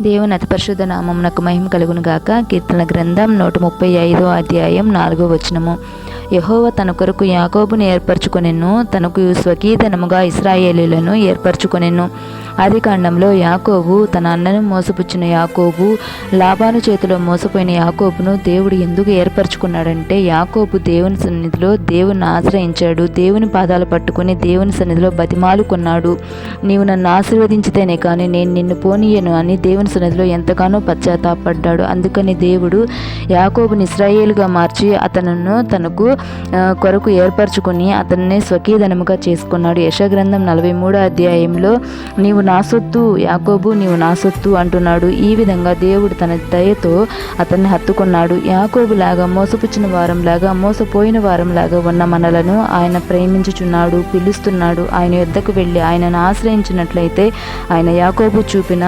దేవుని అతి పరిశుద్ధ నామమునకు మహిమ కలుగును గాక. కీర్తన గ్రంథం 135 అధ్యాయం 4వ వచనము. యెహోవా తన కొరకు యాకోబును ఏర్పరచుకొనెను, తనకు స్వకీయధనముగా ఇశ్రాయేలీయులను ఏర్పరచుకొనెను. ఆదికాండంలో యాకోబు తన అన్నను మోసపుచ్చిన యాకోబు, లాబాను చేతిలో మోసపోయిన యాకోబును దేవుడు ఎందుకు ఏర్పరచుకున్నాడంటే, యాకోబు దేవుని సన్నిధిలో దేవుని ఆశ్రయించాడు. దేవుని పాదాలు పట్టుకుని దేవుని సన్నిధిలో బతిమాలుకున్నాడు. నీవు నన్ను ఆశీర్వదించితేనే కానీ నేను నిన్ను పోనీయను అని దేవుని సన్నిధిలో ఎంతగానో పశ్చాత్తాపడ్డాడు. అందుకని దేవుడు యాకోబుని ఇశ్రాయేలుగా మార్చి అతనును తనకు కొరకు ఏర్పరచుకుని అతన్ని స్వకీయధనముగా చేసుకున్నాడు. యెషయా గ్రంథం 43 అధ్యాయంలో నీవు నా సొత్తు యాకోబు, నీవు నా సొత్తు అంటున్నాడు. ఈ విధంగా దేవుడు తన దయతో అతన్ని హత్తుకున్నాడు. యాకోబు లాగా మోసపుచ్చిన వారంలాగా, మోసపోయిన వారంలాగా ఉన్న మనలను ఆయన ప్రేమించుచున్నాడు, పిలుస్తున్నాడు. ఆయన యొద్దకు వెళ్ళి ఆయనను ఆశ్రయించినట్లయితే ఆయన యాకోబు చూపిన